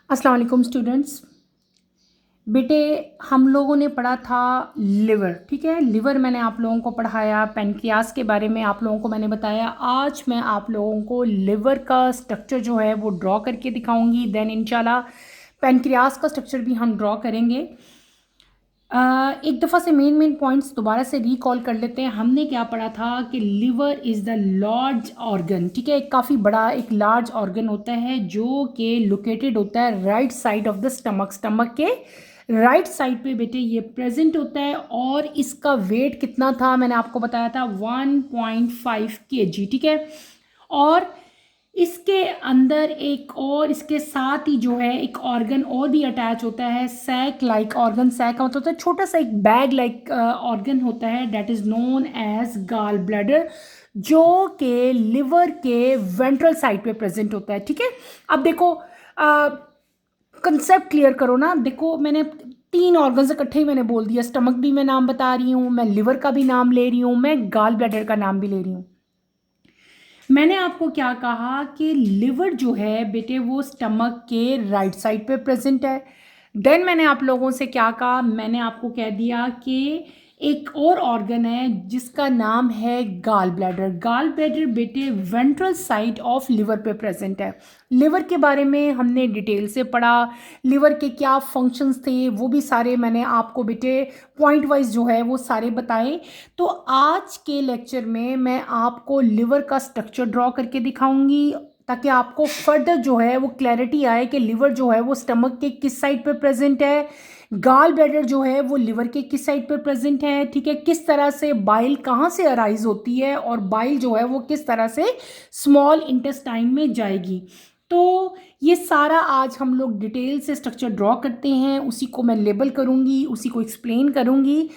अस्सलाम वालेकुम स्टूडेंट्स। बेटे, हम लोगों ने पढ़ा था लिवर। ठीक है, लिवर मैंने आप लोगों को पढ़ाया, पैनक्रियास के बारे में आप लोगों को मैंने बताया। आज मैं आप लोगों को लिवर का स्ट्रक्चर जो है वो ड्रॉ करके दिखाऊंगी। देन इंशाल्लाह पैनक्रियास का स्ट्रक्चर भी हम ड्रॉ करेंगे। एक दफ़ा से मेन पॉइंट्स दोबारा से रिकॉल कर लेते हैं। हमने क्या पढ़ा था कि liver is the large organ. ठीक है, एक काफ़ी बड़ा एक लार्ज ऑर्गन होता है जो कि लोकेटेड होता है right side of the stomach के राइट साइड पे बेटे ये प्रेजेंट होता है। और इसका वेट कितना था मैंने आपको बताया था 1.5 kg। ठीक है, और इसके अंदर एक और इसके साथ ही जो है एक ऑर्गन और भी अटैच होता है, सैक लाइक ऑर्गन। सैक का मतलब होता है छोटा सा एक बैग लाइक ऑर्गन होता है, that is known as gall bladder, जो कि लिवर के वेंट्रल साइड पे प्रेजेंट होता है। ठीक है, अब देखो कंसेप्ट क्लियर करो ना। देखो, मैंने 3 ऑर्गन्स इकट्ठे ही मैंने बोल दिया। स्टमक भी मैं नाम बता रही हूँ, मैं लिवर का भी नाम ले रही हूँ, मैं गॉल ब्लैडर का नाम भी ले रही हूँ। मैंने आपको क्या कहा कि लिवर जो है बेटे वो स्टमक के राइट साइड पे प्रेजेंट है। देन मैंने आप लोगों से क्या कहा, मैंने आपको कह दिया कि एक और ऑर्गन है जिसका नाम है गॉल ब्लैडर। गॉल ब्लैडर बेटे वेंट्रल साइड ऑफ लिवर पे प्रेजेंट है। लिवर के बारे में हमने डिटेल से पढ़ा, लिवर के क्या फंक्शंस थे वो भी सारे मैंने आपको बेटे पॉइंट वाइज जो है वो सारे बताए। तो आज के लेक्चर में मैं आपको लिवर का स्ट्रक्चर ड्रॉ करके दिखाऊंगी ताकि आपको फर्दर जो है वो क्लैरिटी आए कि लिवर जो है वो स्टमक के किस साइड पे प्रेजेंट है, गॉल ब्लैडर जो है वो लिवर के किस साइड पे प्रेजेंट है। ठीक है, किस तरह से बाइल कहाँ से अराइज होती है और बाइल जो है वो किस तरह से स्मॉल इंटेस्टाइन में जाएगी। तो ये सारा आज हम लोग डिटेल से स्ट्रक्चर ड्रॉ करते हैं, उसी को मैं लेबल करूँगी, उसी को एक्सप्लेन करूँगी।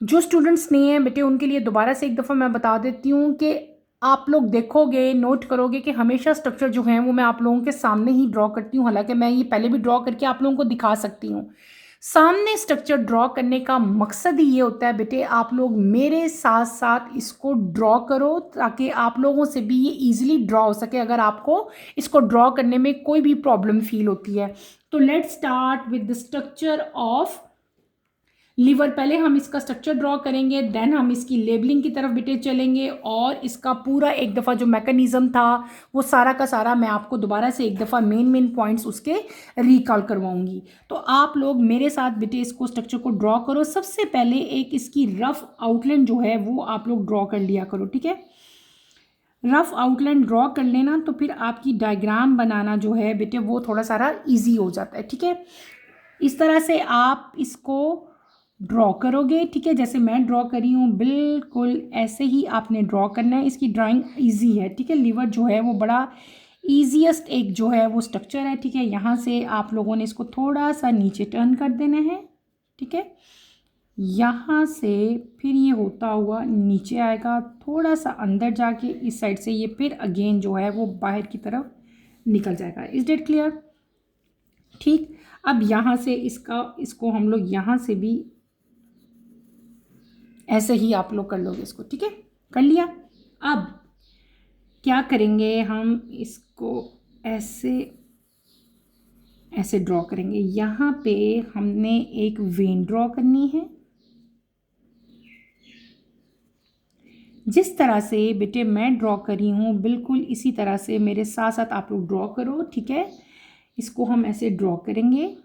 जो स्टूडेंट्स नहीं हैं बेटे उनके लिए दोबारा से एक दफ़ा मैं बता देती हूँ कि आप लोग देखोगे, नोट करोगे कि हमेशा स्ट्रक्चर जो है वो मैं आप लोगों के सामने ही ड्रॉ करती हूँ। हालांकि मैं ये पहले भी ड्रॉ करके आप लोगों को दिखा सकती हूँ। सामने स्ट्रक्चर ड्रॉ करने का मकसद ही ये होता है बेटे आप लोग मेरे साथ साथ इसको ड्रॉ करो ताकि आप लोगों से भी ये इजीली ड्रॉ हो सके अगर आपको इसको ड्रॉ करने में कोई भी प्रॉब्लम फील होती है। तो let's start with the structure of liver. पहले हम इसका स्ट्रक्चर ड्रॉ करेंगे, देन हम इसकी लेबलिंग की तरफ बेटे चलेंगे और इसका पूरा एक दफ़ा जो मैकेनिज्म था वो सारा का सारा मैं आपको दोबारा से एक दफ़ा मेन पॉइंट्स उसके रिकॉल करवाऊंगी। तो आप लोग मेरे साथ बेटे इसको स्ट्रक्चर को ड्रॉ करो। सबसे पहले एक इसकी रफ आउटलाइन जो है वो आप लोग ड्रॉ कर लिया करो। ठीक है, रफ आउटलाइन ड्रॉ कर लेना तो फिर आपकी डायग्राम बनाना जो है बेटे वो थोड़ा सारा ईजी हो जाता है। ठीक है, इस तरह से आप इसको ड्रॉ करोगे। ठीक है, जैसे मैं ड्रॉ करी हूँ बिल्कुल ऐसे ही आपने ड्रॉ करना है। इसकी ड्राइंग इजी है। ठीक है, लिवर जो है वो बड़ा ईजीएस्ट एक जो है वो स्ट्रक्चर है। ठीक है, यहाँ से आप लोगों ने इसको थोड़ा सा नीचे टर्न कर देना है। ठीक है, यहाँ से फिर ये होता हुआ नीचे आएगा, थोड़ा सा अंदर जाके इस साइड से ये फिर अगेन जो है वो बाहर की तरफ निकल जाएगा। Is that clear? ठीक, अब यहाँ से इसको हम लोग यहाँ से भी ऐसे ही आप लोग कर लोगे इसको। ठीक है, कर लिया। अब क्या करेंगे, हम इसको ऐसे ऐसे ड्रॉ करेंगे। यहाँ पे हमने एक वेन ड्रॉ करनी है। जिस तरह से बेटे मैं ड्रॉ करी हूँ बिल्कुल इसी तरह से मेरे साथ साथ आप लोग ड्रॉ करो। ठीक है, इसको हम ऐसे ड्रॉ करेंगे,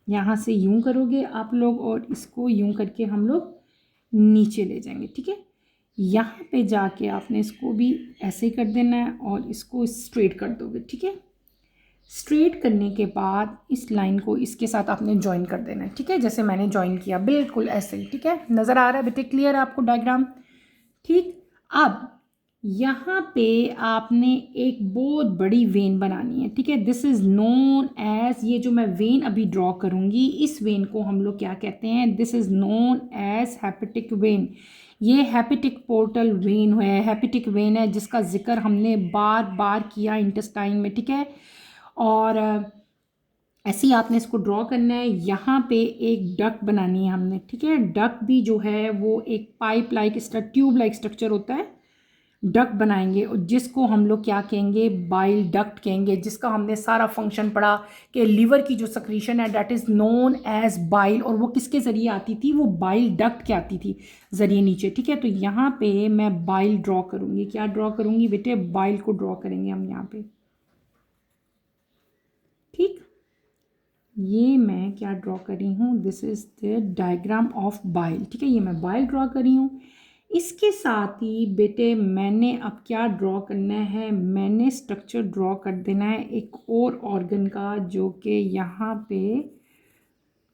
यहाँ से यूं करोगे आप लोग और इसको यूं करके हम लोग नीचे ले जाएंगे। ठीक है, यहाँ पे जाके आपने इसको भी ऐसे कर देना है और इसको स्ट्रेट कर दोगे। ठीक है, स्ट्रेट करने के बाद इस लाइन को इसके साथ आपने ज्वाइन कर देना है। ठीक है, जैसे मैंने ज्वाइन किया बिल्कुल ऐसे ही। ठीक है, नज़र आ रहा है बेटे, क्लियर है आपको डायग्राम? ठीक, अब यहाँ पे आपने एक बहुत बड़ी वेन बनानी है। ठीक है, दिस इज़ नोन एज, ये जो मैं वेन अभी ड्रॉ करूँगी इस वेन को हम लोग क्या कहते हैं, this is known as hepatic vein. ये हेपेटिक पोर्टल वेन है, हेपेटिक वेन है जिसका जिक्र हमने बार बार किया इंटेस्टाइन में। ठीक है, और ऐसे ही आपने इसको ड्रॉ करना है। यहाँ पे एक डक्ट बनानी है हमने। ठीक है, डक्ट भी जो है वो एक pipe like tube like structure होता है। डक्ट बनाएंगे और जिसको हम लोग क्या कहेंगे, बाइल डक्ट कहेंगे, जिसका हमने सारा फंक्शन पढ़ा कि लीवर की जो सक्रीशन है that is known as bile, और वो किसके ज़रिए आती थी, वो बाइल डक्ट के आती थी ज़रिए नीचे। ठीक है, तो यहाँ पे मैं बाइल ड्रॉ करूँगी। क्या ड्रॉ करूँगी बेटे, बाइल को ड्रॉ करेंगे हम यहाँ पे। ठीक, ये मैं क्या ड्रॉ कर रही हूँ, this is the diagram of bile. ठीक है, ये मैं बाइल ड्रॉ कर रही हूँ। इसके साथ ही बेटे मैंने अब क्या ड्रॉ करना है, मैंने स्ट्रक्चर ड्रॉ कर देना है एक और ऑर्गन का जो कि यहाँ पे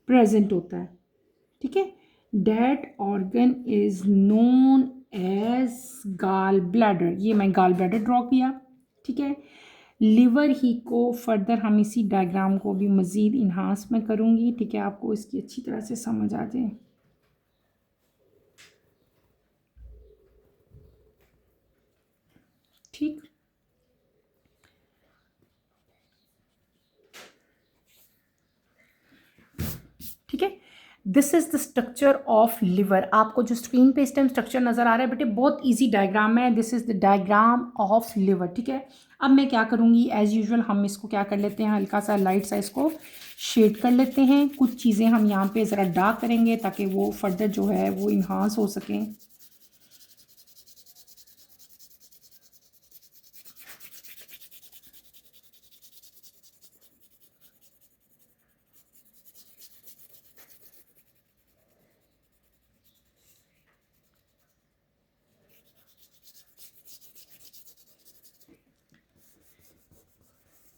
प्रेजेंट होता है। ठीक है, that organ is known as gall bladder. ये मैं गाल ब्लैडर ड्रॉ किया। ठीक है, लिवर ही को फर्दर हम इसी डायग्राम को भी मज़ीद इन्हांस में करूँगी। ठीक है, आपको इसकी अच्छी तरह से समझ आ जाए। ठीक, ठीक है, this is the structure of liver. आपको जो स्क्रीन पे इस टाइम स्ट्रक्चर नज़र आ रहा है बेटे, बहुत इजी डायग्राम है। This is the diagram of liver. ठीक है, अब मैं क्या करूँगी, एज़ यूजुअल हम इसको क्या कर लेते हैं, हल्का सा लाइट सा इसको शेड कर लेते हैं। कुछ चीज़ें हम यहाँ पे ज़रा डार्क करेंगे ताकि वो फर्दर जो है वो इन्हांस हो सकें।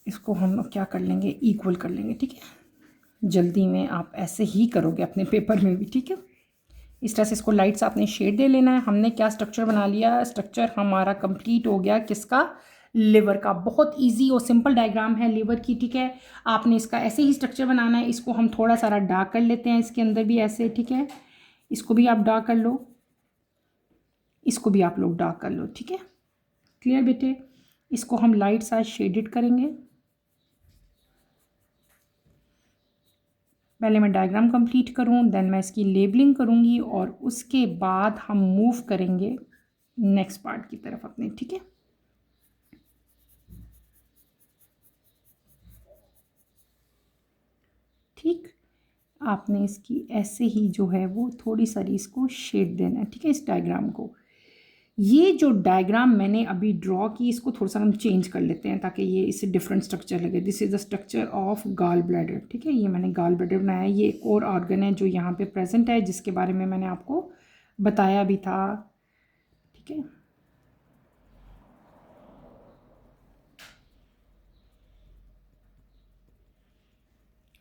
इसको हम क्या कर लेंगे, इक्वल कर लेंगे। ठीक है, जल्दी में आप ऐसे ही करोगे अपने पेपर में भी। ठीक है, इस तरह से इसको लाइट से आपने शेड दे लेना है। हमने क्या स्ट्रक्चर बना लिया, स्ट्रक्चर हमारा कंप्लीट हो गया किसका, लिवर का। बहुत इजी और सिंपल डायग्राम है लिवर की। ठीक है, आपने इसका ऐसे ही स्ट्रक्चर बनाना है। इसको हम थोड़ा सारा डार्क कर लेते हैं, इसके अंदर भी ऐसे। ठीक है, इसको भी आप डार्क कर लो, इसको भी आप लोग डार्क कर लो। ठीक है, क्लियर बेटे, इसको हम लाइट सा शेडेड करेंगे। पहले मैं डायग्राम कंप्लीट करूं, देन मैं इसकी लेबलिंग करूंगी और उसके बाद हम मूव करेंगे नेक्स्ट पार्ट की तरफ अपने। ठीक है, ठीक, आपने इसकी ऐसे ही जो है वो थोड़ी सारी इसको शेड देना है। ठीक है, इस डायग्राम को, ये जो डायग्राम मैंने अभी ड्रॉ की इसको थोड़ा सा हम चेंज कर लेते हैं ताकि ये इससे डिफरेंट स्ट्रक्चर लगे। This is the structure of gall bladder. ठीक है, ये मैंने गाल ब्लैडर बनाया है। ये एक और ऑर्गन है जो यहाँ पे प्रेजेंट है, जिसके बारे में मैंने आपको बताया भी था। ठीक है,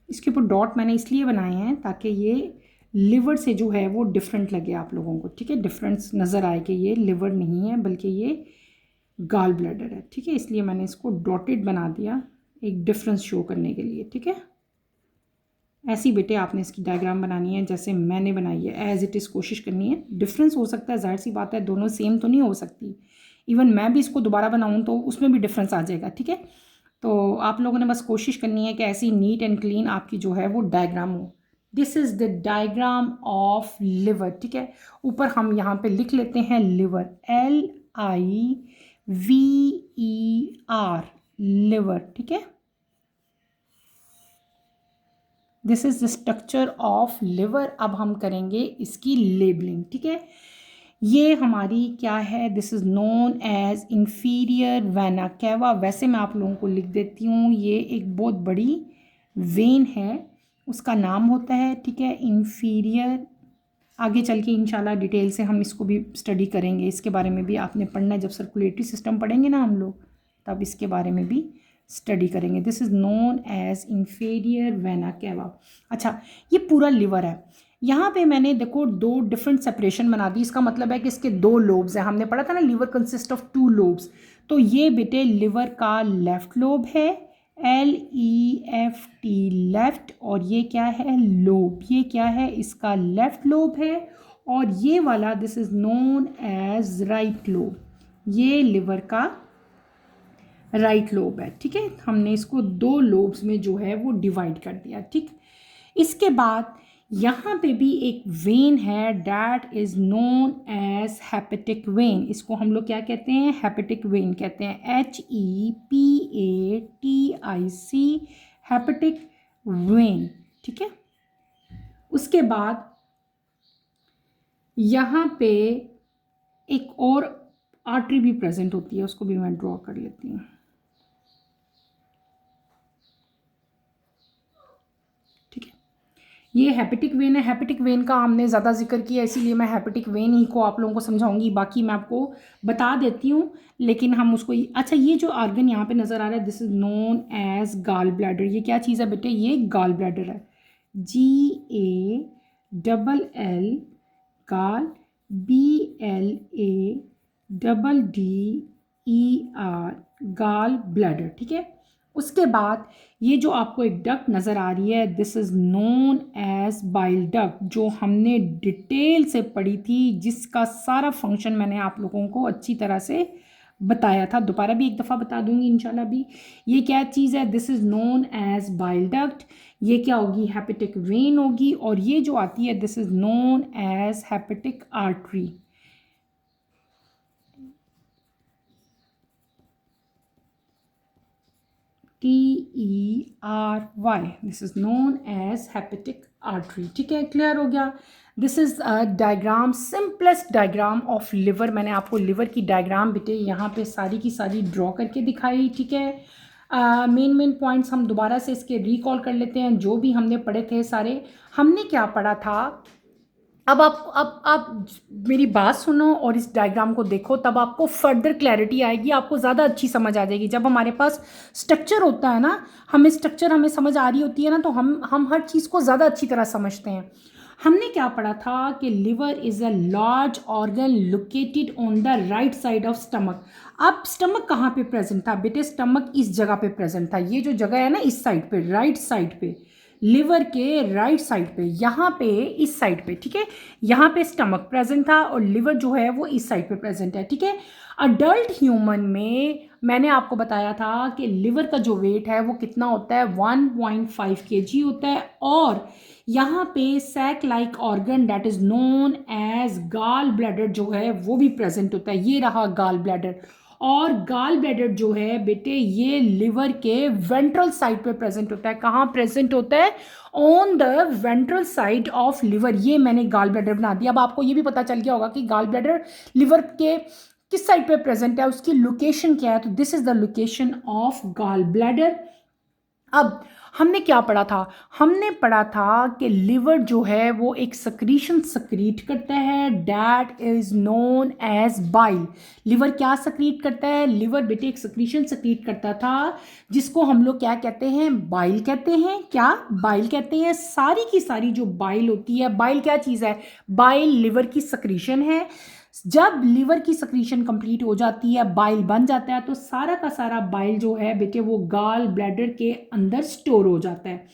इसके ऊपर डॉट मैंने इसलिए बनाए हैं ताकि ये लिवर से जो है वो डिफरेंट लगे आप लोगों को। ठीक है, डिफरेंस नज़र आए कि ये लिवर नहीं है बल्कि ये गाल ब्लैडर है। ठीक है, इसलिए मैंने इसको डॉटेड बना दिया एक डिफरेंस शो करने के लिए। ठीक है, ऐसी बेटे आपने इसकी डायग्राम बनानी है जैसे मैंने बनाई है, एज इट इज़ कोशिश करनी है। डिफरेंस हो सकता है, जाहिर सी बात है, दोनों सेम तो नहीं हो सकती। इवन मैं भी इसको दोबारा बनाऊँ तो उसमें भी डिफरेंस आ जाएगा। ठीक है, तो आप लोगों ने बस कोशिश करनी है कि ऐसी नीट एंड क्लीन आपकी जो है वो डायग्राम हो। This is the diagram of liver. ठीक है, ऊपर हम यहाँ पे लिख लेते हैं लिवर, LIVER, लिवर। ठीक है, this is the structure of liver. अब हम करेंगे इसकी लेबलिंग। ठीक है, ये हमारी क्या है, this is known as inferior vena cava. वैसे मैं आप लोगों को लिख देती हूँ, ये एक बहुत बड़ी वेन है, उसका नाम होता है। ठीक है, इंफीरियर। आगे चल के इंशाल्लाह डिटेल से हम इसको भी स्टडी करेंगे, इसके बारे में भी आपने पढ़ना है। जब सर्कुलेटरी सिस्टम पढ़ेंगे ना हम लोग, तब इसके बारे में भी स्टडी करेंगे। This is known as inferior vena cava. अच्छा, ये पूरा लिवर है। यहाँ पे मैंने देखो दो डिफरेंट सेपरेशन बना दी। इसका मतलब है कि इसके दो लोब्स हैं। हमने पढ़ा था ना लिवर कंसिस्ट ऑफ 2 लोब्स। तो ये बेटे लिवर का लेफ्ट लोब है, LEFT, लेफ्ट। और ये क्या है, लोब। ये क्या है, इसका लेफ्ट लोब है। और ये वाला this is known as right lobe. ये लिवर का राइट लोब है। ठीक है, हमने इसको 2 लोब्स में जो है वो डिवाइड कर दिया। ठीक, इसके बाद यहाँ पे भी एक वेन है that is known as hepatic vein. इसको हम लोग क्या कहते हैं? हेपेटिक वेन कहते हैं, HEPATIC, हेपेटिक वेन। ठीक है, उसके बाद यहाँ पे एक और आर्टरी भी प्रेजेंट होती है, उसको भी मैं ड्रॉ कर लेती हूँ। ठीक है, ये हेपेटिक वेन है। हेपेटिक वेन का हमने ज़्यादा जिक्र किया, इसीलिए मैं हेपेटिक वेन ही को आप लोगों को समझाऊंगी, बाकी मैं आपको बता देती हूँ, लेकिन हम उसको अच्छा, ये जो आर्गन यहाँ पे नज़र आ रहा है, this is known as gall bladder. ये क्या चीज़ है बेटे? ये गॉल ब्लैडर है, GALL, gall, BLADDER, gall bladder. ठीक है, उसके बाद ये जो आपको एक डक्ट नज़र आ रही है, this is known as bile duct, जो हमने डिटेल से पढ़ी थी, जिसका सारा फंक्शन मैंने आप लोगों को अच्छी तरह से बताया था। दोबारा भी एक दफ़ा बता दूंगी इंशाल्लाह भी। ये क्या चीज़ है? This is known as bile duct. ये क्या होगी? हेपेटिक वेन होगी। और ये जो आती है, this is known as hepatic artery. TERY, this is known as hepatic artery. ठीक है, क्लियर हो गया? This is a diagram, simplest diagram of liver. मैंने आपको लिवर की डायग्राम बेटे यहाँ पे सारी की सारी ड्रॉ करके दिखाई। ठीक है, मेन पॉइंट्स हम दोबारा से इसके रिकॉल कर लेते हैं, जो भी हमने पढ़े थे सारे। हमने क्या पढ़ा था? अब आप मेरी बात सुनो और इस डायग्राम को देखो, तब आपको फर्दर क्लैरिटी आएगी, आपको ज़्यादा अच्छी समझ आ जाएगी। जब हमारे पास स्ट्रक्चर होता है ना, हमें समझ आ रही होती है ना, तो हम हर चीज़ को ज़्यादा अच्छी तरह समझते हैं। हमने क्या पढ़ा था कि liver is a large organ located on the right side of stomach. अब स्टमक कहाँ पे प्रेजेंट था बेटे? स्टमक इस जगह पे प्रेजेंट था, ये जो जगह है ना, इस साइड पे, राइट साइड पे, लिवर के राइट साइड पे, यहाँ पे, इस साइड पे। ठीक है, यहाँ पे स्टमक प्रेजेंट था और लिवर जो है वो इस साइड पे प्रेजेंट है। ठीक है, अडल्ट ह्यूमन में मैंने आपको बताया था कि लिवर का जो वेट है वो कितना होता है? 1.5 kg होता है। और यहाँ पे sac like organ that is known as gall bladder जो है वो भी प्रेजेंट होता है। ये रहा गॉल ब्लैडर। और गॉल ब्लैडर जो है बेटे, ये लिवर के वेंट्रल साइड पे प्रेजेंट होता है। कहाँ प्रेजेंट होता है? On the ventral side of liver. ये मैंने गॉल ब्लैडर बना दिया। अब आपको ये भी पता चल गया होगा कि गॉल ब्लैडर लिवर के किस साइड पे प्रेजेंट है, उसकी लोकेशन क्या है। तो this is the location of gall bladder. अब हमने क्या पढ़ा था? हमने पढ़ा था कि लिवर जो है वो एक सक्रीशन सक्रीट करता है, that is known as bile. Liver क्या सक्रीट करता है? लिवर बेटे एक सक्रीशन सक्रीट करता था, जिसको हम लोग क्या कहते हैं? बाइल कहते हैं। क्या? बाइल कहते हैं। सारी की सारी जो बाइल होती है, बाइल क्या चीज़ है? बाइल लिवर की सक्रीशन है। जब लिवर की सक्रीशन कंप्लीट हो जाती है, बाइल बन जाता है, तो सारा का सारा बाइल जो है बेटे वो गॉल ब्लैडर के अंदर स्टोर हो जाता है।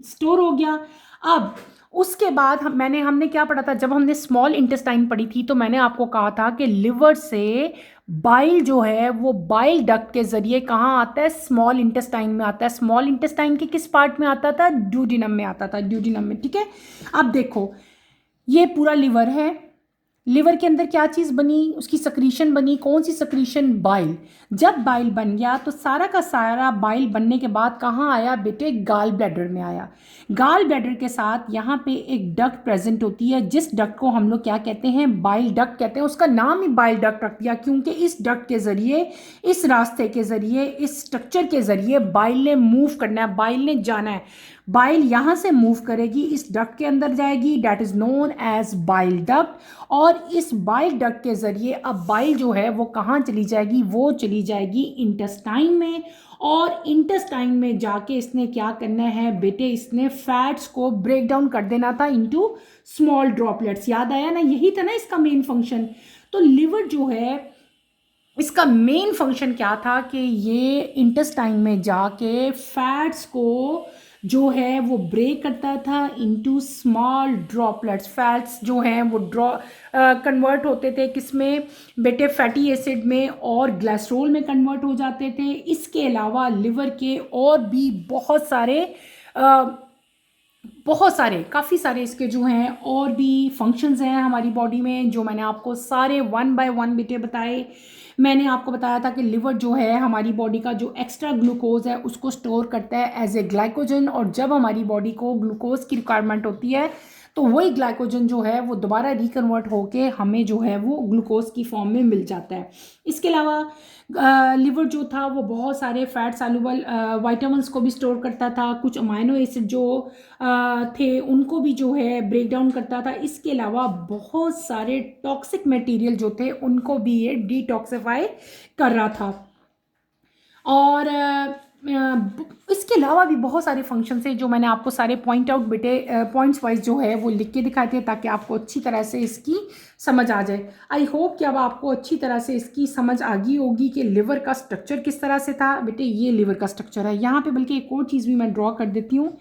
स्टोर हो गया। अब उसके बाद हमने क्या पढ़ा था? जब हमने स्मॉल इंटेस्टाइन पढ़ी थी, तो मैंने आपको कहा था कि लिवर से बाइल जो है वो बाइल डक्ट के जरिए कहाँ आता है? स्मॉल इंटेस्टाइन में आता है। स्मॉल इंटेस्टाइन के किस पार्ट में आता था? ड्यूडिनम में आता था, ड्यूडिनम में। ठीक है, अब देखो, ये पूरा लिवर है। लिवर के अंदर क्या चीज़ बनी? उसकी सक्रीशन बनी। कौन सी सक्रीशन? बाइल। जब बाइल बन गया तो सारा का सारा बाइल बनने के बाद कहाँ आया बेटे? गॉल ब्लैडर में आया। गॉल ब्लैडर के साथ यहाँ पे एक डक्ट प्रेजेंट होती है, जिस डक्ट को हम लोग क्या कहते हैं? बाइल डक्ट कहते हैं। उसका नाम ही बाइल डक्ट रख दिया, क्योंकि इस डक्ट के ज़रिए, इस रास्ते के ज़रिए, इस स्ट्रक्चर के ज़रिए बाइल ने मूव करना है, बाइल ने जाना है। बाइल यहाँ से मूव करेगी, इस डक्ट के अंदर जाएगी, that is known as bile duct. और इस बाइल डक्ट के जरिए अब बाइल जो है वो कहाँ चली जाएगी? वो चली जाएगी इंटेस्टाइन में। और इंटेस्टाइन में जाके इसने क्या करना है बेटे? इसने फैट्स को ब्रेक डाउन कर देना था इनटू स्मॉल ड्रॉपलेट्स। याद आया ना? यही था ना इसका मेन फंक्शन। तो लिवर जो है, इसका मेन फंक्शन क्या था? कि ये इंटेस्टाइन में जाके फैट्स को जो है वो ब्रेक करता था इनटू स्मॉल ड्रॉपलेट्स। फैट्स जो हैं वो कन्वर्ट होते थे किस में बेटे? फैटी एसिड में और ग्लिसरॉल में कन्वर्ट हो जाते थे। इसके अलावा लिवर के और भी बहुत सारे बहुत सारे काफ़ी सारे इसके जो हैं और भी फंक्शंस हैं हमारी बॉडी में, जो मैंने आपको सारे वन बाय वन बेटे बताए। मैंने आपको बताया था कि लिवर जो है हमारी बॉडी का जो एक्स्ट्रा ग्लूकोज है उसको स्टोर करता है एज ए ग्लाइकोजन, और जब हमारी बॉडी को ग्लूकोज की रिक्वायरमेंट होती है तो वही ग्लाइकोजन जो है वो दोबारा रिकन्वर्ट होके हमें जो है वो ग्लूकोज की फॉर्म में मिल जाता है। इसके अलावा लिवर जो था वो बहुत सारे फैट सॉल्युबल वाइटामिन्स को भी स्टोर करता था, कुछ अमाइनो एसिड जो थे उनको भी जो है ब्रेक डाउन करता था। इसके अलावा बहुत सारे टॉक्सिक मटेरियल जो थे उनको भी ये डिटॉक्सिफाई कर रहा था। और इसके अलावा भी बहुत सारे फंक्शन है जो मैंने आपको सारे पॉइंट आउट बेटे पॉइंट्स वाइज जो है वो लिख के दिखाए थे, ताकि आपको अच्छी तरह से इसकी समझ आ जाए। आई होप कि अब आपको अच्छी तरह से इसकी समझ आ गई होगी कि लिवर का स्ट्रक्चर किस तरह से था। बेटे ये लिवर का स्ट्रक्चर है। यहाँ पे बल्कि एक और चीज़ भी मैं ड्रॉ कर देती हूँ।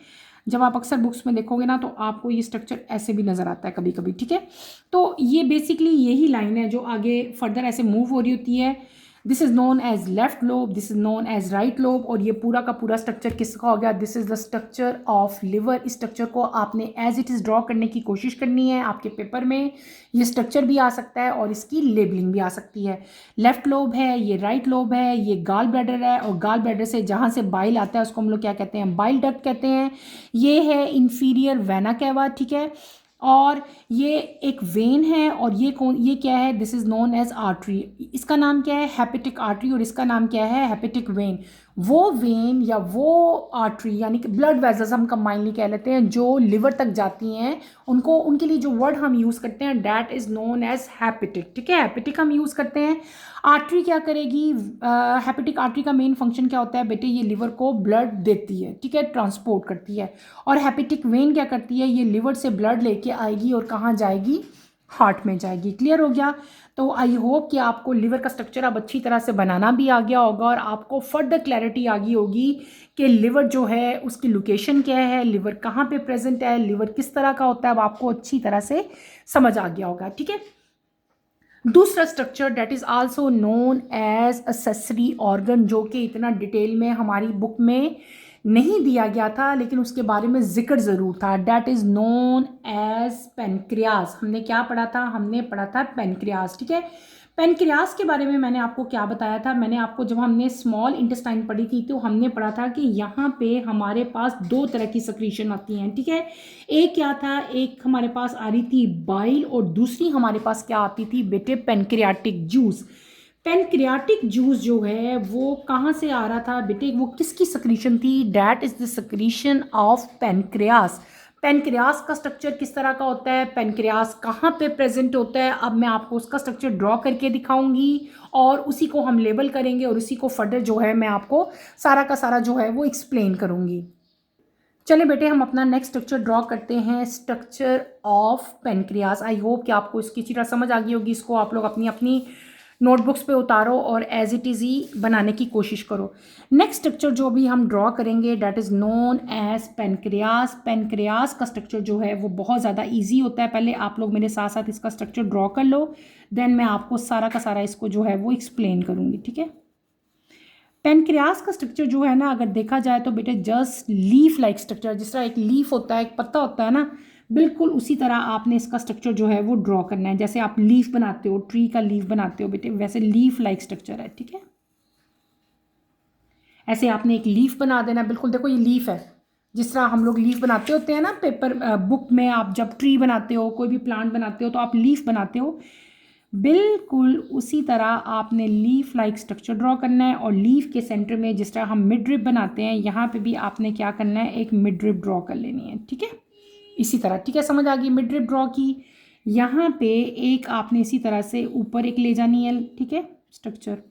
जब आप अक्सर बुक्स में देखोगे ना तो आपको ये स्ट्रक्चर ऐसे भी नज़र आता है कभी कभी, ठीक है। तो ये बेसिकली यही लाइन है जो आगे फर्दर ऐसे मूव हो रही होती है। This is known as left lobe, this is known as right lobe, और ये पूरा का पूरा स्ट्रक्चर किसका हो गया? This is the structure of liver. इस स्ट्रक्चर को आपने एज इट इज़ ड्रॉ करने की कोशिश करनी है आपके पेपर में। ये स्ट्रक्चर भी आ सकता है और इसकी लेबलिंग भी आ सकती है। लेफ्ट लोब है, ये राइट लोब है, ये गाल ब्लैडर है, और गाल ब्लैडर से जहाँ से बाइल आता है उसको हम लोग क्या कहते हैं? बाइल डक्ट कहते हैं। ये है इंफीरियर वेना कैवा, ठीक है। और ये एक वेन है, और ये क्या है? This is known as artery. इसका नाम क्या है? हेपेटिक आर्टरी, और इसका नाम क्या है? Hepatic when. वो वेन या वो आर्टरी यानी कि ब्लड वेजल्स हम कंबाइनली कह लेते हैं जो लिवर तक जाती हैं, उनको उनके लिए जो वर्ड हम यूज़ करते हैं that is known as hepatic, ठीक है। हेपेटिक हम यूज़ करते हैं। आर्टरी क्या करेगी? हेपेटिक आर्टरी का मेन फंक्शन क्या होता है बेटे? ये लिवर को ब्लड देती है, ठीक है, ट्रांसपोर्ट करती है। और हेपेटिक वेन क्या करती है? ये लिवर से ब्लड लेके आएगी और कहाँ जाएगी? हार्ट में जाएगी। क्लियर हो गया? तो आई होप कि आपको लिवर का स्ट्रक्चर अब अच्छी तरह से बनाना भी आ गया होगा, और आपको फर्दर क्लैरिटी आ गई होगी कि लिवर जो है उसकी लोकेशन क्या है, लिवर कहाँ पे प्रेजेंट है, लिवर किस तरह का होता है, अब आपको अच्छी तरह से समझ आ गया होगा, ठीक है। दूसरा structure that is also known as accessory organ, जो कि इतना डिटेल में हमारी बुक में नहीं दिया गया था लेकिन उसके बारे में जिक्र ज़रूर था। That is known as pancreas. हमने क्या पढ़ा था? हमने पढ़ा था पेनक्रियास, ठीक है। पेनक्रियास के बारे में मैंने आपको क्या बताया था? मैंने आपको जब हमने स्मॉल इंटेस्टाइन पढ़ी थी तो हमने पढ़ा था कि यहाँ पे हमारे पास दो तरह की सक्रीशन आती हैं, ठीक है। एक क्या था? एक हमारे पास आ रही थी बाइल, और दूसरी हमारे पास क्या आती थी बेटे? Pancreatic juice. पेनक्रियाटिक जूस जो है वो कहाँ से आ रहा था बेटे? वो किसकी सक्रीशन थी? That is the secretion of pancreas. Pancreas का स्ट्रक्चर किस तरह का होता है? पेनक्रियास कहाँ पे प्रेजेंट होता है? अब मैं आपको उसका स्ट्रक्चर ड्रॉ करके दिखाऊंगी, और उसी को हम लेबल करेंगे, और उसी को फर्दर जो है मैं आपको सारा का सारा जो है वो एक्सप्लेन करूंगी। चलिए बेटे हम अपना नेक्स्ट स्ट्रक्चर ड्रॉ करते हैं, structure of pancreas. I hope कि आपको इसकी अच्छी तरह समझ आ गई होगी। इसको आप लोग अपनी अपनी नोटबुक्स पे उतारो और एज इट इज़ ही बनाने की कोशिश करो। नेक्स्ट स्ट्रक्चर जो भी हम ड्रॉ करेंगे that is known as pancreas. Pancreas का स्ट्रक्चर जो है वो बहुत ज़्यादा ईजी होता है। पहले आप लोग मेरे साथ साथ इसका स्ट्रक्चर ड्रॉ कर लो, देन मैं आपको सारा का सारा इसको जो है वो एक्सप्लेन करूँगी, ठीक है। पेनक्रियास का स्ट्रक्चर जो है ना, अगर देखा जाए तो बेटे जस्ट लीफ लाइक स्ट्रक्चर, जिस तरह एक लीफ होता है, एक पत्ता होता है ना, बिल्कुल उसी तरह आपने इसका स्ट्रक्चर जो है वो ड्रॉ करना है। जैसे आप लीफ बनाते हो, ट्री का लीफ बनाते हो बेटे, वैसे लीफ लाइक स्ट्रक्चर है, ठीक है। ऐसे आपने एक लीफ बना देना। बिल्कुल देखो ये लीफ है, जिस तरह हम लोग लीफ बनाते होते हैं ना पेपर बुक में, आप जब ट्री बनाते हो, कोई भी प्लांट बनाते हो तो आप लीफ बनाते हो, बिल्कुल उसी तरह आपने लीफ लाइक स्ट्रक्चर ड्रॉ करना है। और लीफ के सेंटर में जिस तरह हम मिड रिब बनाते हैं, यहाँ पे भी आपने क्या करना है? एक मिड रिब ड्रॉ कर लेनी है, ठीक है, इसी तरह, ठीक है। समझ आ गई? मिड रिब ड्रॉ की। यहाँ पे एक आपने इसी तरह से ऊपर एक ले जानी है, ठीक है, स्ट्रक्चर।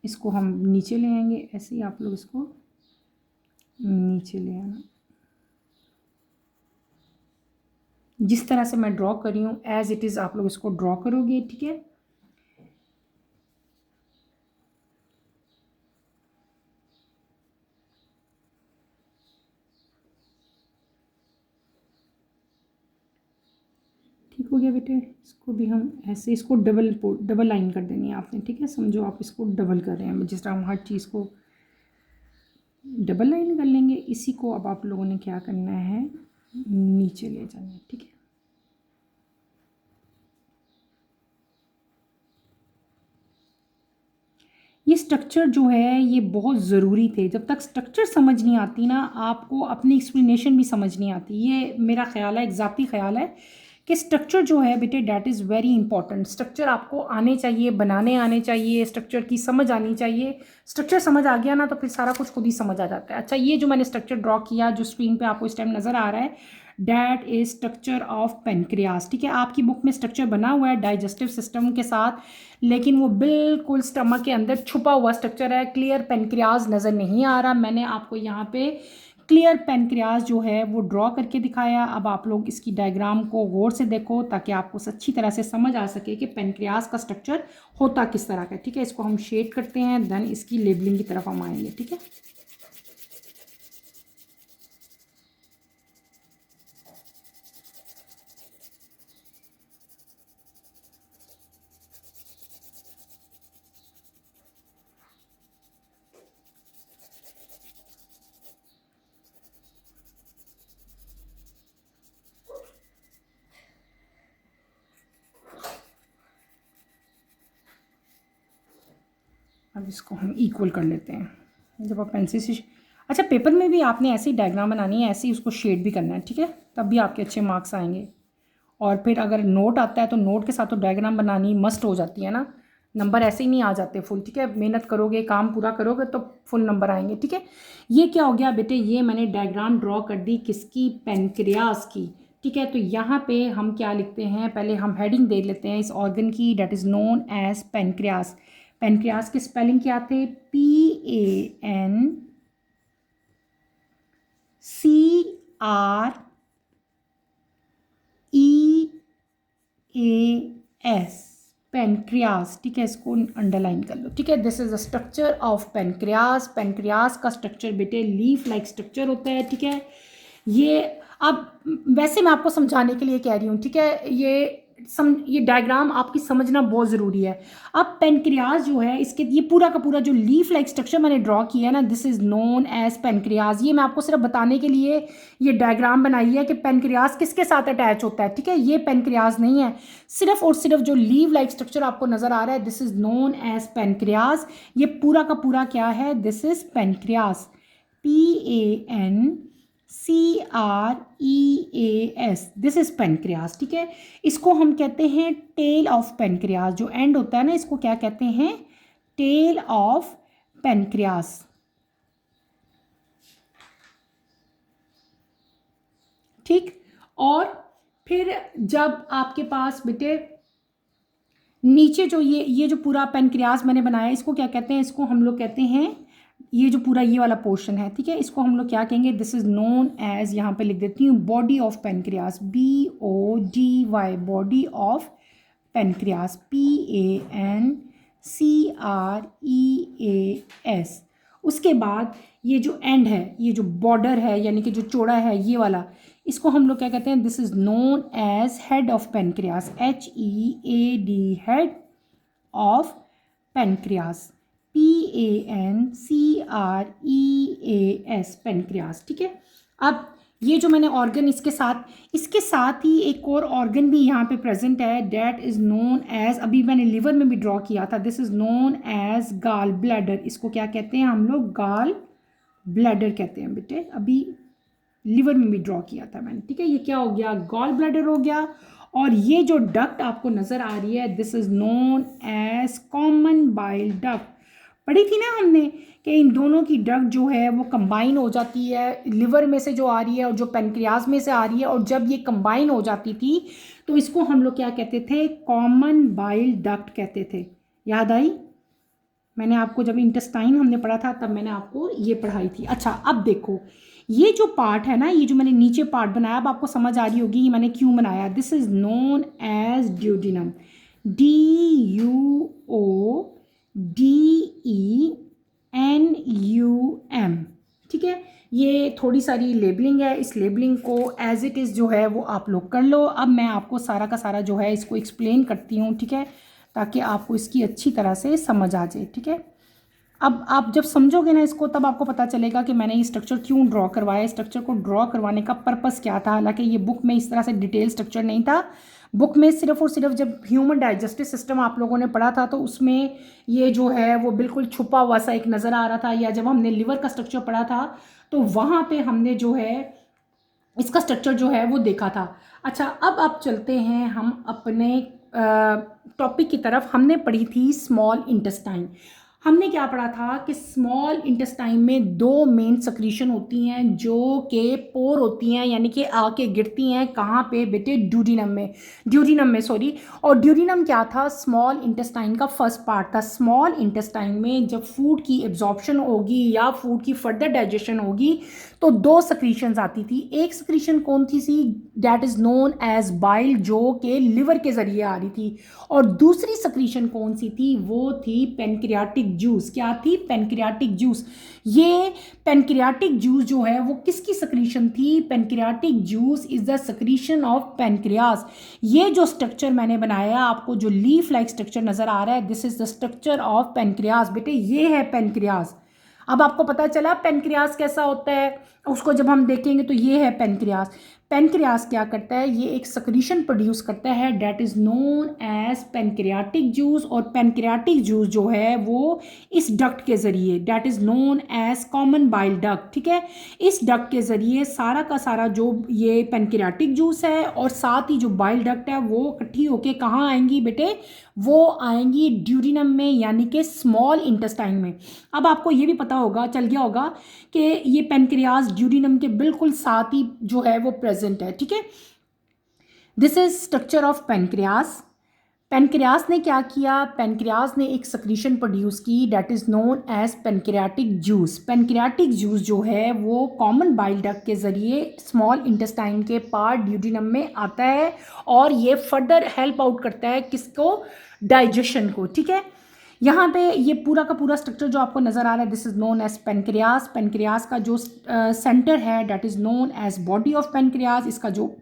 इसको हम नीचे ले आएंगे, ऐसे ही आप लोग इसको नीचे ले आना। जिस तरह से मैं ड्रॉ कर रही हूँ एज इट इज़ आप लोग इसको ड्रॉ करोगे, ठीक है। ठीक हो गया बेटे, इसको भी हम ऐसे, इसको डबल लाइन कर देनी है आपने, ठीक है। समझो आप इसको डबल कर रहे हैं, जिस तरह हम हर चीज़ को डबल लाइन कर लेंगे, इसी को अब आप लोगों ने क्या करना है, नीचे ले जाना है, ठीक है। ये स्ट्रक्चर जो है ये बहुत ज़रूरी थे। जब तक स्ट्रक्चर समझ नहीं आती ना, आपको अपनी एक्सप्लेनेशन भी समझ नहीं आती। ये मेरा ख़्याल है, एक ज़ाती ख़्याल है कि स्ट्रक्चर जो है बेटे that is very important. Structure आपको आने चाहिए, बनाने आने चाहिए, स्ट्रक्चर की समझ आनी चाहिए। स्ट्रक्चर समझ आ गया ना तो फिर सारा कुछ खुद ही समझ आ जाता है। अच्छा, ये जो मैंने स्ट्रक्चर ड्रॉ किया, जो स्क्रीन पे आपको इस टाइम नज़र आ रहा है, that is structure of pancreas, ठीक है। आपकी बुक में स्ट्रक्चर बना हुआ है डाइजेस्टिव सिस्टम के साथ, लेकिन वो बिल्कुल स्टमक के अंदर छुपा हुआ स्ट्रक्चर है। क्लियर पेनक्रियास नज़र नहीं आ रहा। मैंने आपको यहाँ पे क्लियर पेनक्रियास जो है वो ड्रॉ करके दिखाया। अब आप लोग इसकी डायग्राम को गौर से देखो ताकि आपको अच्छी तरह से समझ आ सके कि पेनक्रियास का स्ट्रक्चर होता किस तरह का है, ठीक है। इसको हम शेड करते हैं, देन इसकी लेबलिंग की तरफ हम आएंगे, ठीक है। अब इसको हम इक्वल कर लेते हैं। जब आप पेंसिल से, अच्छा पेपर में भी आपने ऐसी डायग्राम बनानी है, ऐसे ही उसको शेड भी करना है, ठीक है, तब भी आपके अच्छे मार्क्स आएंगे। और फिर अगर नोट आता है तो नोट के साथ तो डायग्राम बनानी मस्ट हो जाती है ना, नंबर ऐसे ही नहीं आ जाते फुल, ठीक है। मेहनत करोगे, काम पूरा करोगे तो फुल नंबर आएंगे, ठीक है। ये क्या हो गया बेटे, ये मैंने डायग्राम ड्रॉ कर दी किसकी, पेनक्रियास की, ठीक है। तो यहाँ पे हम क्या लिखते हैं, पहले हम हेडिंग दे लेते हैं इस ऑर्गन की, that is known as pancreas. Pancreas के स्पेलिंग क्या थे, PANCREAS, पेनक्रियास, ठीक है। इसको अंडरलाइन कर लो, ठीक है। This is the structure of pancreas. Pancreas का स्ट्रक्चर बेटे लीफ लाइक स्ट्रक्चर होता है, ठीक है। ये अब वैसे मैं आपको समझाने के लिए कह रही हूँ, ठीक है। ये डायग्राम आपकी समझना बहुत ज़रूरी है। अब पेनक्रियास जो है, इसके ये पूरा का पूरा जो लीफ लाइक स्ट्रक्चर मैंने ड्रॉ किया है ना, this is known as pancreas. ये मैं आपको सिर्फ बताने के लिए ये डायग्राम बनाई है कि पेनक्रियास किसके साथ अटैच होता है, ठीक है। ये पेनक्रियास नहीं है, सिर्फ और सिर्फ जो लीव लाइक स्ट्रक्चर आपको नज़र आ रहा है, this is known as pancreas. ये पूरा का पूरा क्या है, this is pancreas, PANCREAS, this is pancreas, ठीक है। इसको हम कहते हैं टेल ऑफ पेनक्रियास। जो एंड होता है ना, इसको क्या कहते हैं, टेल ऑफ पेनक्रियास, ठीक। और फिर जब आपके पास बेटे नीचे जो ये जो पूरा पेनक्रियास मैंने बनाया, इसको क्या कहते हैं, इसको हम लोग कहते हैं, ये जो पूरा ये वाला पोर्शन है, ठीक है, इसको हम लोग क्या कहेंगे, दिस इज नोन एज, यहाँ पे लिख देती हूँ, body of pancreas, BODY, body of pancreas, PANCREAS। उसके बाद ये जो एंड है, ये जो बॉर्डर है, यानी कि जो चौड़ा है ये वाला, इसको हम लोग क्या कहते हैं, this is known as head of pancreas, HEAD, head of pancreas, PANCREAS, pancreas, ठीक है। अब ये जो मैंने ऑर्गन इसके साथ ही एक और ऑर्गन भी यहाँ पे प्रेजेंट है, डेट इज नोन एज, अभी मैंने लिवर में भी ड्रॉ किया था, this is known as gall bladder. इसको क्या कहते हैं हम लोग, गाल ब्लैडर कहते हैं बेटे, अभी लिवर में भी ड्रॉ किया था मैंने, ठीक है। ये क्या हो गया, गॉल ब्लैडर हो गया। और ये जो डक्ट आपको नजर आ रही है, this is known as common bile duct. पढ़ी थी ना हमने कि इन दोनों की डक्ट जो है वो कंबाइन हो जाती है, लिवर में से जो आ रही है और जो पेनक्रियास में से आ रही है, और जब ये कंबाइन हो जाती थी तो इसको हम लोग क्या कहते थे, कॉमन बाइल डक्ट कहते थे। याद आई, मैंने आपको जब इंटेस्टाइन हमने पढ़ा था तब मैंने आपको ये पढ़ाई थी। अच्छा, अब देखो ये जो पार्ट है ना, ये जो मैंने नीचे पार्ट बनाया, अब आपको समझ आ रही होगी ये मैंने क्यों बनाया। This is known as duodenum, DUODENUM, ठीक है। ये थोड़ी सारी लेबलिंग है, इस लेबलिंग को एज इट इज़ जो है वो आप लोग कर लो। अब मैं आपको सारा का सारा जो है इसको एक्सप्लेन करती हूँ, ठीक है, ताकि आपको इसकी अच्छी तरह से समझ आ जाए, ठीक है। अब आप जब समझोगे ना इसको, तब आपको पता चलेगा कि मैंने ये स्ट्रक्चर क्यों ड्रॉ करवाया, स्ट्रक्चर को ड्रॉ करवाने का पर्पस क्या था। हालांकि ये बुक में इस तरह से डिटेल स्ट्रक्चर नहीं था, बुक में सिर्फ और सिर्फ जब ह्यूमन डाइजेस्टिव सिस्टम आप लोगों ने पढ़ा था तो उसमें ये जो है वो बिल्कुल छुपा हुआ सा एक नज़र आ रहा था, या जब हमने लिवर का स्ट्रक्चर पढ़ा था तो वहाँ पे हमने जो है इसका स्ट्रक्चर जो है वो देखा था। अच्छा, अब आप चलते हैं हम अपने टॉपिक की तरफ। हमने पढ़ी थी स्मॉल इंटेस्टाइन। हमने क्या पढ़ा था कि स्मॉल इंटेस्टाइन में दो मेन सक्रीशन होती हैं जो कि पोर होती हैं, यानी कि आके गिरती हैं कहाँ पे बेटे, ड्यूडिनम में सॉरी। और ड्यूडिनम क्या था, स्मॉल इंटेस्टाइन का फर्स्ट पार्ट था। स्मॉल इंटेस्टाइन में जब फूड की एब्जॉर्प्शन होगी या फूड की फर्दर डाइजेशन होगी तो दो सक्रीशंस आती थी। एक सक्रीशन कौन थी सी, that is known as bile, जो कि लिवर के जरिए आ रही थी। और दूसरी सक्रीशन कौन सी थी, वो थी पेनक्रियाटिक जूस। क्या थी, पेनक्रियाटिक जूस। ये पेनक्रियाटिक जूस जो है वो किसकी सक्रीशन थी, pancreatic juice is the secretion of pancreas. ये जो स्ट्रक्चर मैंने बनाया आपको, जो लीफ लाइक स्ट्रक्चर नजर आ रहा है, this is the structure of pancreas. बेटे ये है पेनक्रियास। अब आपको पता चला पेनक्रियास कैसा होता है, उसको जब हम देखेंगे तो ये है पेनक्रियास। पेनक्रियास क्या करता है, ये एक सक्रीशन प्रोड्यूस करता है that is known as pancreatic juice. और पेनक्रियाटिक जूस जो है वो इस डक्ट के जरिए, that is known as common bile duct, ठीक है, इस डक्ट के जरिए सारा का सारा जो ये पेनक्रियाटिक जूस है और साथ ही जो बाइल डक्ट है वो इकट्ठी होके कहाँ आएंगी बेटे, वो आएंगी ड्यूडिनम में, यानी कि स्मॉल इंटेस्टाइन में। अब आपको ये भी पता होगा, चल गया होगा कि ये पेनक्रियास ड्यूडिनम के बिल्कुल साथ ही जो है वो प्रेजेंट है, ठीक है। This is structure of pancreas. Pancreas ने क्या किया, पेनक्रियास ने एक सक्रीशन प्रोड्यूस की that is known as pancreatic juice. Pancreatic juice जो है वो कॉमन बाइल डक्ट के जरिए स्मॉल इंटेस्टाइन के पार्ट ड्यूडिनम में आता है और ये फर्दर हेल्प आउट करता है किसको, डाइजेशन को, ठीक है। यहाँ पे ये पूरा का पूरा स्ट्रक्चर जो आपको नजर आ रहा है, this is known as pancreas. Pancreas का जो सेंटर है that is known as body of pancreas. इसका जो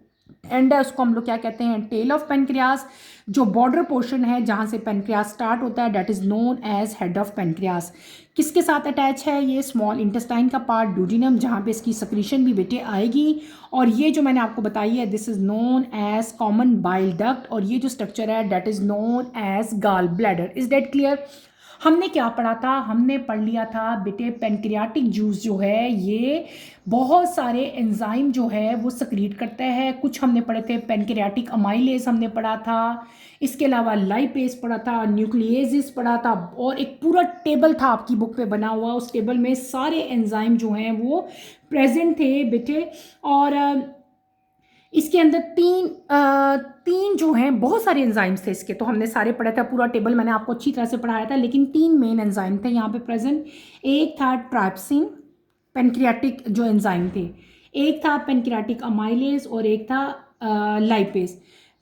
एंड है उसको हम लोग क्या कहते हैं, टेल ऑफ पेनक्रियास। जो बॉर्डर पोर्शन है जहाँ से पेनक्रियास स्टार्ट होता है that is known as head of pancreas. किसके साथ अटैच है, ये स्मॉल इंटेस्टाइन का पार्ट ड्यूडिनम, जहाँ पे इसकी सक्रीशन भी बेटे आएगी। और ये जो मैंने आपको बताई है, this is known as common bile duct. और ये जो स्ट्रक्चर है that is known as gall bladder. Is that clear. हमने क्या पढ़ा था, हमने पढ़ लिया था बेटे पेनक्रियाटिक जूस जो है ये बहुत सारे एंजाइम जो है वो सक्रीट करता है। कुछ हमने पढ़े थे, पेनक्रियाटिक अमाइलेज हमने पढ़ा था, इसके अलावा लाइपेज पढ़ा था, न्यूक्लियेसिस पढ़ा था, और एक पूरा टेबल था आपकी बुक पे बना हुआ। उस टेबल में सारे एंजाइम जो हैं वो प्रेजेंट थे बेटे। और इसके अंदर तीन जो हैं, बहुत सारे एंजाइम्स थे इसके, तो हमने सारे पढ़ा था, पूरा टेबल मैंने आपको अच्छी तरह से पढ़ाया था। लेकिन तीन मेन एंजाइम थे यहाँ पे प्रेजेंट। एक था ट्राइप्सिन, पेनक्रियाटिक जो एंजाइम थे, एक था पेनक्रियाटिक अमाइलेज और एक था लाइपेज।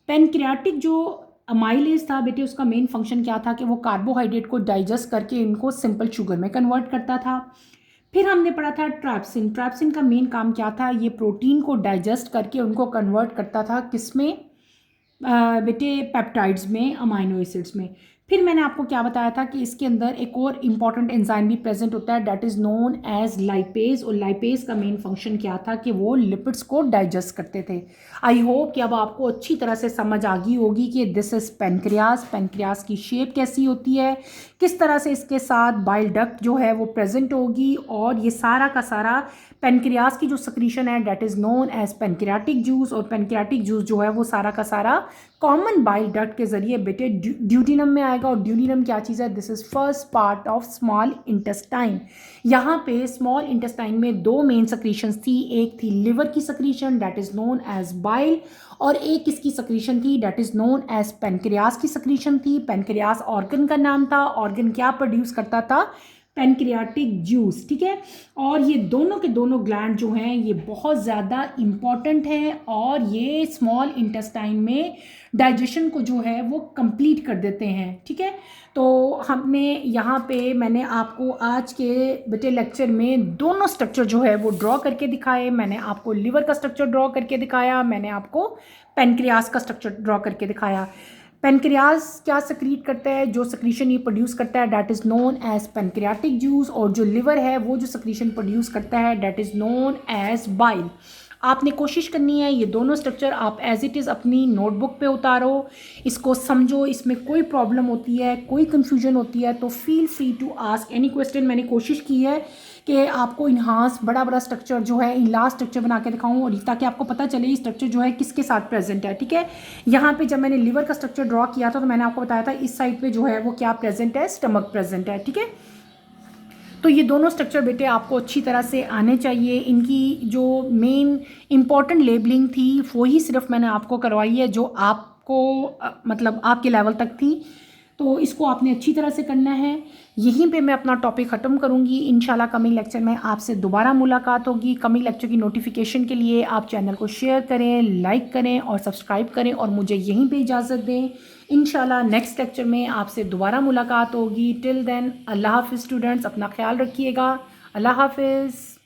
पेनक्रियाटिक जो अमाइलेज था बेटे, उसका मेन फंक्शन क्या था कि वो कार्बोहाइड्रेट को डाइजेस्ट करके इनको सिंपल शुगर में कन्वर्ट करता था। फिर हमने पढ़ा था ट्राइप्सिन। ट्राइप्सिन का मेन काम क्या था, ये प्रोटीन को डाइजेस्ट करके उनको कन्वर्ट करता था किसमें बेटे, पेप्टाइड्स में, अमाइनो एसिड्स में। फिर मैंने आपको क्या बताया था कि इसके अंदर एक और इम्पॉर्टेंट एंजाइम भी प्रेजेंट होता है that is known as lipase. और लाइपेज का मेन फंक्शन क्या था कि वो लिपिड्स को डाइजेस्ट करते थे। आई होप कि अब आपको अच्छी तरह से समझ आ गई होगी कि दिस इज़ पेनक्रियास। पेनक्रियास की शेप कैसी होती है, किस तरह से इसके साथ बाइल डक्ट जो है वो प्रेजेंट होगी, और ये सारा का सारा पेनक्रियास की जो सक्रीशन है that is known as pancreatic juice. और पेनक्रियाटिक जूस जो है वो सारा का सारा कॉमन बाइल डक्ट के जरिए बेटे ड्यूडिनम में आएगा। और ड्यूडिनम क्या चीज़ है, this is first part of small intestine. यहाँ पे स्मॉल इंटेस्टाइन में दो मेन सक्रीशंस थी, एक थी लिवर की secretion that is known as bile, और एक किसकी सक्रीशन थी that is known as pancreas की सक्रीशन थी। पेनक्रियास ऑर्गन का नाम था। ऑर्गन क्या प्रोड्यूस करता था, पेनक्रियाटिक जूस, ठीक है। और ये दोनों के दोनों ग्लैंड जो हैं ये बहुत ज़्यादा इम्पॉर्टेंट है और ये स्मॉल इंटेस्टाइन में डाइजेशन को जो है वो कंप्लीट कर देते हैं, ठीक है। तो हमने यहाँ पे मैंने आपको आज के बेटे लेक्चर में दोनों स्ट्रक्चर जो है वो ड्रॉ करके दिखाए। मैंने आपको लिवर का स्ट्रक्चर ड्रॉ करके दिखाया, मैंने आपको पेनक्रियास का स्ट्रक्चर ड्रॉ करके दिखाया। पेनक्रियास क्या सक्रीट करता है, जो सक्रीशन ये प्रोड्यूस करता है that is known as pancreatic juice, और जो लिवर है वो जो सक्रीशन प्रोड्यूस करता है that is known as bile. आपने कोशिश करनी है ये दोनों स्ट्रक्चर आप एज इट इज़ अपनी नोटबुक पे उतारो, इसको समझो। इसमें कोई प्रॉब्लम होती है, कोई कन्फ्यूजन होती है तो feel free to ask any question. मैंने कोशिश की है कि आपको इन्हांस बड़ा बड़ा स्ट्रक्चर जो है लास्ट स्ट्रक्चर बना के दिखाऊं, और ताकि आपको पता चले ये स्ट्रक्चर जो है किसके साथ प्रेजेंट है, ठीक है। यहाँ पे जब मैंने लिवर का स्ट्रक्चर ड्रॉ किया था तो मैंने आपको बताया था इस साइड पे जो है वो क्या प्रेजेंट है, स्टमक प्रेजेंट है, ठीक है। तो ये दोनों स्ट्रक्चर बेटे आपको अच्छी तरह से आने चाहिए। इनकी जो मेन इम्पॉर्टेंट लेबलिंग थी वो ही सिर्फ मैंने आपको करवाई है जो आपको मतलब आपके लेवल तक थी, तो इसको आपने अच्छी तरह से करना है। यहीं पे मैं अपना टॉपिक ख़त्म करूँगी। इंशाल्लाह कमिंग लेक्चर में आपसे दोबारा मुलाकात होगी। कमिंग लेक्चर की नोटिफिकेशन के लिए आप चैनल को शेयर करें, लाइक करें और सब्सक्राइब करें, और मुझे यहीं पे इजाज़त दें। इंशाल्लाह नेक्स्ट लेक्चर में आपसे दोबारा मुलाकात होगी। टिल देन अल्लाह हाफ़िज़ स्टूडेंट्स, अपना ख्याल रखिएगा। अल्लाह हाफ़िज़।